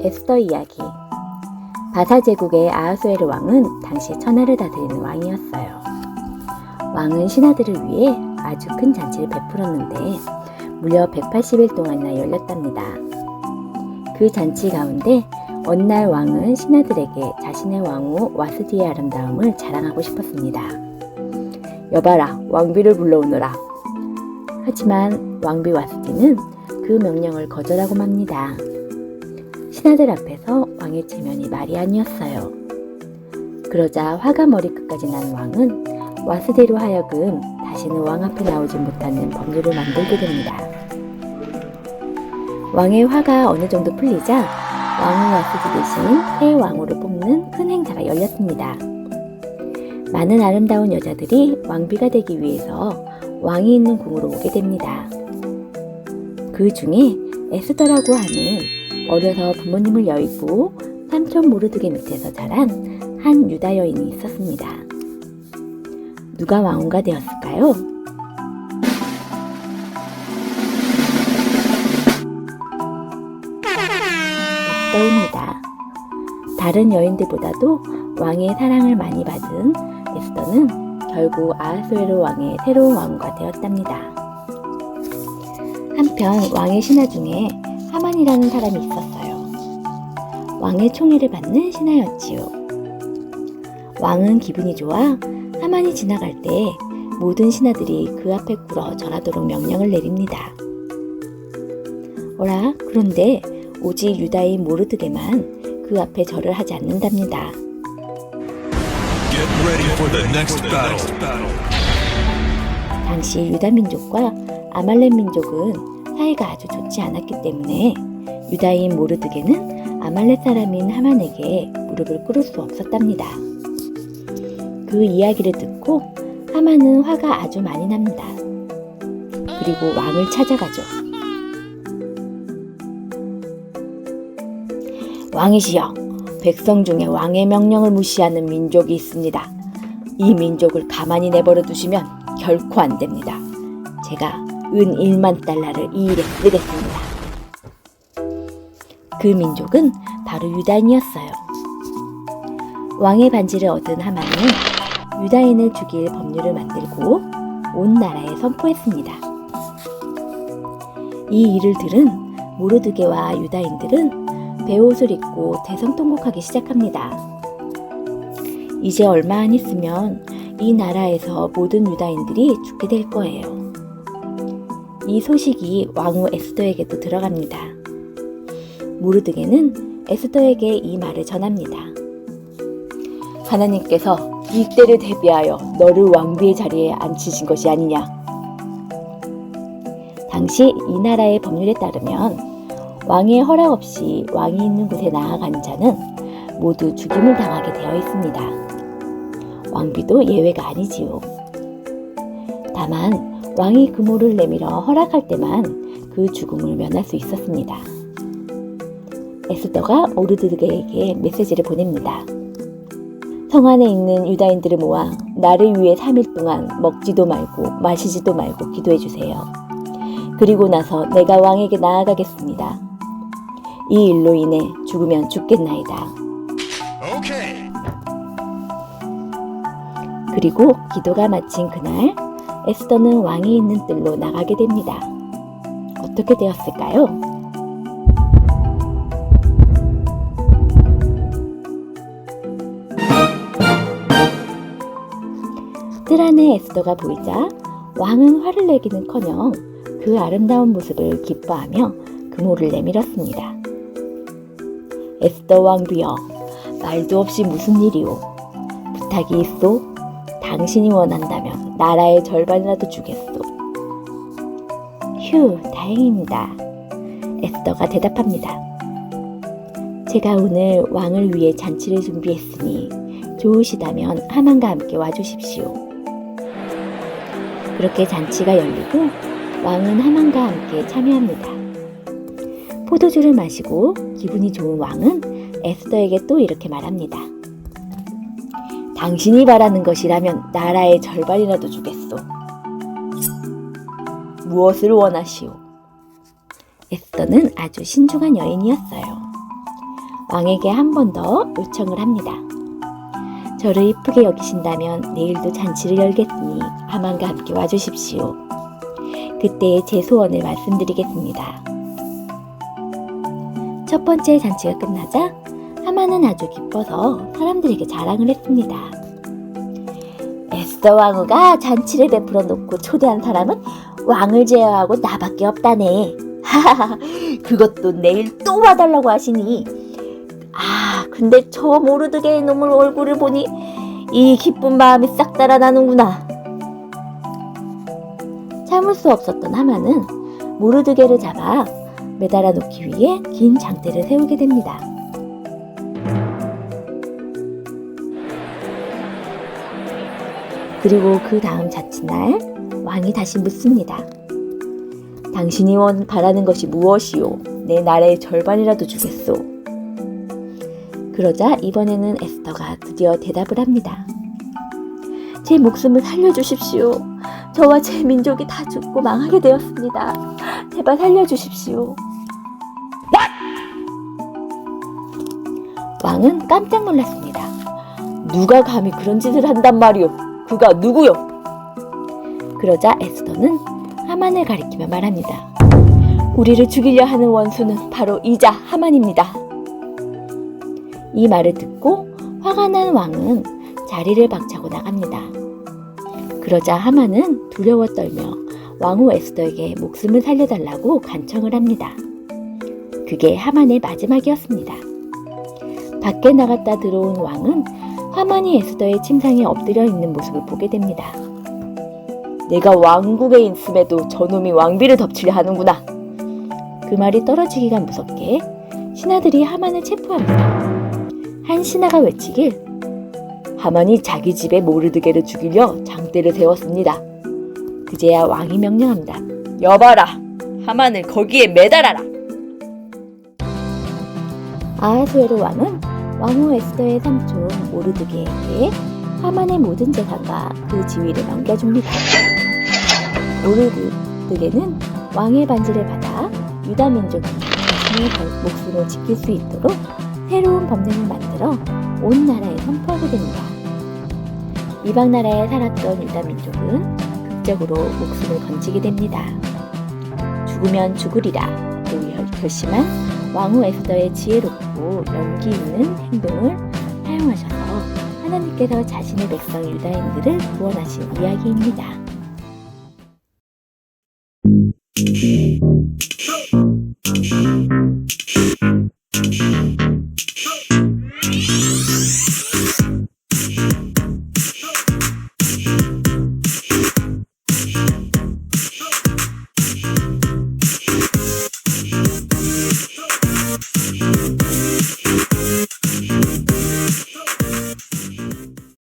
에스더 이야기. 바사 제국의 아하수에르 왕은 당시 천하를 다스리는 왕이었어요. 왕은 신하들을 위해 아주 큰 잔치를 베풀었는데 무려 180일 동안이나 열렸답니다. 그 잔치 가운데 어느 날 왕은 신하들에게 자신의 왕후 와스디의 아름다움을 자랑하고 싶었습니다. 여봐라, 왕비를 불러오너라. 하지만 왕비 와스디는 그 명령을 거절하고 맙니다. 신하들 앞에서 왕의 체면이 말이 아니었어요. 그러자 화가 머리끝까지 난 왕은 와스디로 하여금 다시는 왕 앞에 나오지 못하는 법률을 만들게 됩니다. 왕의 화가 어느 정도 풀리자 왕후 와스디 대신 새 왕후를 뽑는 큰 행사가 열렸습니다. 많은 아름다운 여자들이 왕비가 되기 위해서 왕이 있는 궁으로 오게 됩니다. 그 중에 에스더라고 하는 어려서 부모님을 여의고 삼촌 모르드게 밑에서 자란 한 유다 여인이 있었습니다. 누가 왕후가 되었을까요? 에스더입니다. 다른 여인들보다도 왕의 사랑을 많이 받은 에스더는 결국 아하수에르 왕의 새로운 왕후가 되었답니다. 한편 왕의 신하 중에 하만이라는 사람이 있었어요. 왕의 총애를 받는 신하였지요. 왕은 기분이 좋아 하만이 지나갈 때 모든 신하들이 그 앞에 꿇어 절하도록 명령을 내립니다. 어라, 그런데 오직 유다인 모르드게만 그 앞에 절을 하지 않는답니다. 당시 유다 민족과 아말렉 민족은 사이가 아주 좋지 않았기 때문에 유다인 모르드게는 아말렉 사람인 하만에게 무릎을 꿇을 수 없었답니다. 그 이야기를 듣고 하만은 화가 아주 많이 납니다. 그리고 왕을 찾아가죠. 왕이시여, 백성 중에 왕의 명령을 무시하는 민족이 있습니다. 이 민족을 가만히 내버려 두시면 결코 안 됩니다. 제가 은 1만 달러를 이 일에 쓰겠습니다. 그 민족은 바로 유다인이었어요. 왕의 반지를 얻은 하만은 유다인을 죽일 법률을 만들고 온 나라에 선포했습니다. 이 일을 들은 모르드게와 유다인들은 베옷을 입고 대성통곡하기 시작합니다. 이제 얼마 안 있으면 이 나라에서 모든 유다인들이 죽게 될 거예요. 이 소식이 왕후 에스더에게도 들어갑니다. 모르드게는 에스더에게 이 말을 전합니다. 하나님께서 이 때를 대비하여 너를 왕비의 자리에 앉히신 것이 아니냐. 당시 이 나라의 법률에 따르면 왕의 허락 없이 왕이 있는 곳에 나아가는 자는 모두 죽임을 당하게 되어 있습니다. 왕비도 예외가 아니지요. 다만 왕이 금호를 내밀어 허락할 때만 그 죽음을 면할 수 있었습니다. 에스더가 모르드게에게 메시지를 보냅니다. 성 안에 있는 유다인들을 모아 나를 위해 3일 동안 먹지도 말고 마시지도 말고 기도해 주세요. 그리고 나서 내가 왕에게 나아가겠습니다. 이 일로 인해 죽으면 죽겠나이다. 그리고 기도가 마친 그날 에스더는 왕이 있는 뜰로 나가게 됩니다. 어떻게 되었을까요? 뜰 안에 에스더가 보이자 왕은 화를 내기는커녕 그 아름다운 모습을 기뻐하며 금호를 내밀었습니다. 에스더 왕비여, 말도 없이 무슨 일이오? 부탁이 있소? 당신이 원한다면 나라의 절반이라도 주겠소. 휴, 다행입니다. 에스더가 대답합니다. 제가 오늘 왕을 위해 잔치를 준비했으니 좋으시다면 하만과 함께 와주십시오. 그렇게 잔치가 열리고 왕은 하만과 함께 참여합니다. 포도주를 마시고 기분이 좋은 왕은 에스더에게 또 이렇게 말합니다. 당신이 바라는 것이라면 나라의 절반이라도 주겠소. 무엇을 원하시오? 에스더는 아주 신중한 여인이었어요. 왕에게 한 번 더 요청을 합니다. 저를 이쁘게 여기신다면 내일도 잔치를 열겠으니 하만과 함께 와주십시오. 그때의 제 소원을 말씀드리겠습니다. 첫 번째 잔치가 끝나자 하만은 아주 기뻐서 사람들에게 자랑을 했습니다. 에스더 왕후가 잔치를 베풀어 놓고 초대한 사람은 왕을 제외하고 나밖에 없다네. 하하하, 그것도 내일 또 와달라고 하시니. 근데 저 모르드게의 놈의 얼굴을 보니 이 기쁜 마음이 싹 달아나는구나. 참을 수 없었던 하만은 모르드게를 잡아 매달아 놓기 위해 긴 장대를 세우게 됩니다. 그리고 그 다음 자칫날 왕이 다시 묻습니다. 당신이 바라는 것이 무엇이오? 내 나라의 절반이라도 주겠소. 그러자 이번에는 에스더가 드디어 대답을 합니다. 제 목숨을 살려주십시오. 저와 제 민족이 다 죽고 망하게 되었습니다. 제발 살려주십시오. 왕은 깜짝 놀랐습니다. 누가 감히 그런 짓을 한단 말이오? 그가 누구요? 그러자 에스더는 하만을 가리키며 말합니다. 우리를 죽이려 하는 원수는 바로 이자 하만입니다. 이 말을 듣고 화가 난 왕은 자리를 박차고 나갑니다. 그러자 하만은 두려워 떨며 왕후 에스더에게 목숨을 살려달라고 간청을 합니다. 그게 하만의 마지막이었습니다. 밖에 나갔다 들어온 왕은 하만이 에스더의 침상에 엎드려 있는 모습을 보게 됩니다. 내가 왕국에 있음에도 저놈이 왕비를 덮치려 하는구나. 그 말이 떨어지기가 무섭게 신하들이 하만을 체포합니다. 한 신하가 외치길 하만이 자기 집에 모르드게를 죽이려 장대를 세웠습니다. 그제야 왕이 명령합니다. 여봐라! 하만을 거기에 매달아라! 아하수에로 왕은 왕후 에스더의 삼촌 모르드게에게 하만의 모든 재산과 그 지위를 넘겨줍니다. 모르드게는 왕의 반지를 받아 유다 민족이 자신의 목숨을 지킬 수 있도록 새로운 법령을 만들어 온 나라에 선포하게 됩니다. 이방 나라에 살았던 유다 민족은 극적으로 목숨을 건지게 됩니다. 죽으면 죽으리라 고 결심한 왕후 에스더의 지혜롭고 용기 있는 행동을 사용하셔서 하나님께서 자신의 백성 유다인들을 구원하신 이야기입니다.